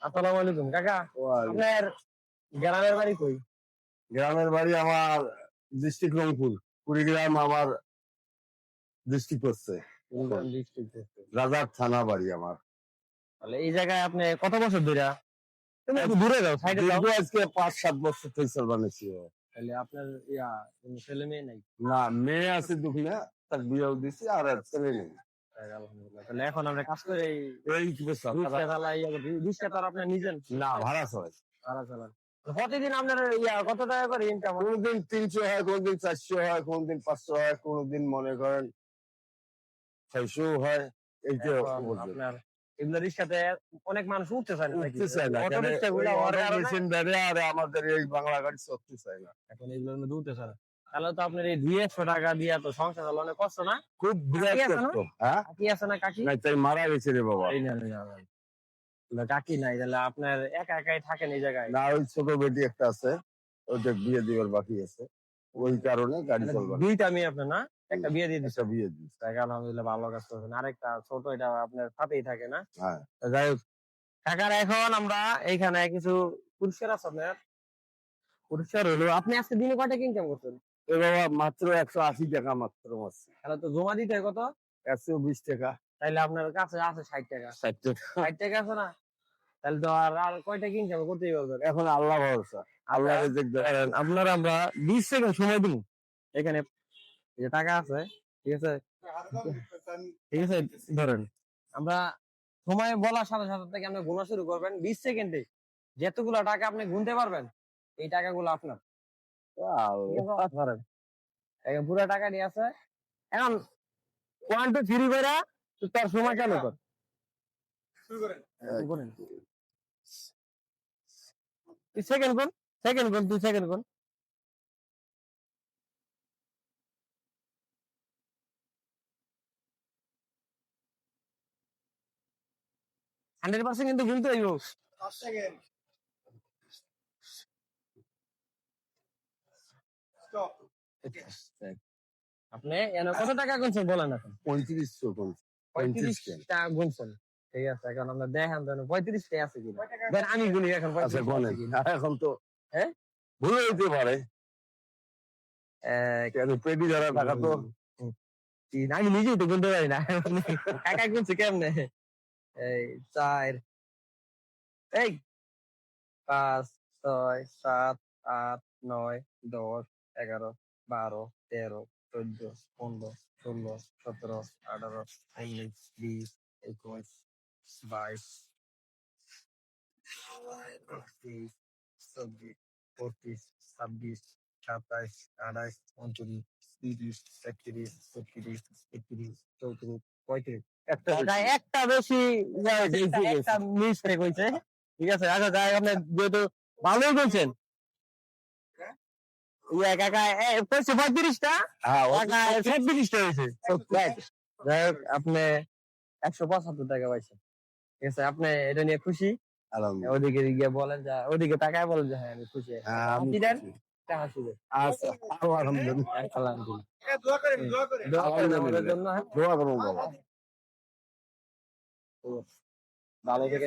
আসসালামু আলাইকুম কাকা। ওয়ালাইকুম। আপনার গ্রামের বাড়ি কই? গ্রামের বাড়ি আমার ডিস্ট্রিক্ট রংপুর। কুড়িগ্রাম আমার ডিস্ট্রিক্ট হচ্ছে কুড়িগ্রাম ডিস্ট্রিক্ট। রাজার থানা বাড়ি আমার। তাহলে এই জায়গায় আপনি কত বছর ধরে? তুমি একটু দূরে যাও, সাইডে যাও। দীর্ঘ আজকে 5-7 বছর ফেসল বানিয়েছি। তাহলে আপনার কোনো ছেলে মেয়ে নাই? না, মেয়ে আছে দুখানে, তার বিয়েও দিছি, আর ছেলে নেই। তাই, আলহামদুলিল্লাহ। তাহলে এখন আমরা কাজ করে এই এই কি বেশ রিক্সা চালাই, রিক্সা তো আর আপনার নিজের না, ভাড়া চলে। ভাড়া চালান। প্রতিদিন আপনার কত টাকা করে ইনকাম? কোনদিন 300 হয়, কোনদিন 400 হয়, কোনদিন 500 হয়, কোনদিন মনে করেন 600 হয়। এইটা আপনার এগুলো রিক্সাতে অনেক মানুষ উঠতে চায় না, উঠতে চায় না, অটো রিক্সা গুলো মেশিন বেড়ে, আর আমাদের এই বাংলা গাড়ি চলতে চায় না। এখন এগুলোর মধ্যে উঠতে চায় না। তাহলে তো আপনার এই 200 টাকা দিয়ে তো সংসার চালানো অনেক কষ্ট না? খুব বিরাট কাকি আছে না? কষ্ট। হ্যাঁ, কাকি আছে না? কাকি না, তাই মারা গেছে রে বাবা। এই না, কাকি নাই, তাহলে আপনার একা একাই থাকেন এই জায়গায়? না, ওই ছোট বেটি একটা আছে, ওইটা বিয়ে দিবার বাকি আছে, ওই কারণে গাড়ি চলবে না। দুইটা মেয়ে আপনার না? একটা বিয়ে দিয়ে দিচ্ছে। একটা বিয়ে দিচ্ছে। তাই, আলহামদুলিল্লাহ, ভালো কাজ করছেন। আরেকটা ছোট, এটা আপনার সাথেই থাকে না? হ্যাঁ, যাই হোক কাকার, এখন আমরা এইখানে কিছু পুরস্কার আছে আপনার। পুরস্কার হলো, আপনি আজকে দিনে কয় টাকা ইনকাম করছেন? এ বাবা মাত্র 180 টাকা মাত্র আছে। তাহলে তো জমা দিতে হয় কত? 120 টাকা। তাইলে আপনার কাছে আছে 60 টাকা। 60 টাকা। 60 টাকা আছে না? তাহলে তো আর কয় টাকা ইনকাম করতেই পারবেন। এখন আল্লাহ ভরসা, আল্লাহ রিজিক দেয়। আপনার আমরা 20 সেকেন্ড সময় দিব। এখানে যে টাকা আছে, ঠিক আছে, ঠিক আছে, ধরেন আমরা সময় বলার সাথে সাথে থেকে আপনি গোনা শুরু করবেন। 20 সেকেন্ডে যতগুলো টাকা আপনি গুনতে পারবেন, এই টাকাগুলো আপনার। ঠিক আছে? ধরেন এখন পুরো টাকা নিয়ে আছে। এখন 1 2 3 করে তার সময় চালু কর। শুরু করেন। সেকেন্ড কোন, সেকেন্ড কোন, 2 সেকেন্ড কোন। 100% কিন্তু গুনতে হইব। 5 সেকেন্ড। স্টপ। আপনি কত টাকা গুনছেন বলেন এখন? 3500 কোন 35 টাকা গুনছেন। ঠিক আছে, এখন আমরা দেখেন 35 টাকা আছে কিনা। দেন আমি গুনি এখন 35 আচ্ছা বলেন। আছে কিনা। এখন তো হ্যাঁ, ভুলে যেতে পারে, কেন পেটি ধরা টাকা তো। আমি নিজেই তো গুনতে পারি না। একা গুনছি কেমনে? এই 4, এই 5 6 7 8 9 10 11 12 13 14 15 16 17 18 19 20 21 22 23 24 25 26 27 28 29 30 31 32 33 34 35 একটা বেশি একটা মিস হয়েছে। ঠিক আছে, আচ্ছা যাই, আপনি যেহেতু ভালোই বলছেন, কাকা কইছে 35টা, কাকা 37টা হয়েছে। যাই হোক, আপনি 175 টাকা পাইছেন। ঠিক আছে, আপনি এটা নিয়ে খুশি? আলহামদুলিল্লাহ। ওদিকে গিয়ে বলেন যে, ওদিকে তাকায় বলেন যে হ্যাঁ আমি খুশি। হ্যাঁ, আমি হাসি দেন, খুশি। একটা হাসি দেন। আচ্ছা, আলহামদুলিল্লাহ। আলহামদুলিল্লাহ। দোয়া করেন, দোয়া করেন। দোয়া করেন আমাদের আলহামদুলিল্লাহ। জন্য, হ্যাঁ? দোয়া করুন বাবা। ভালো থেকে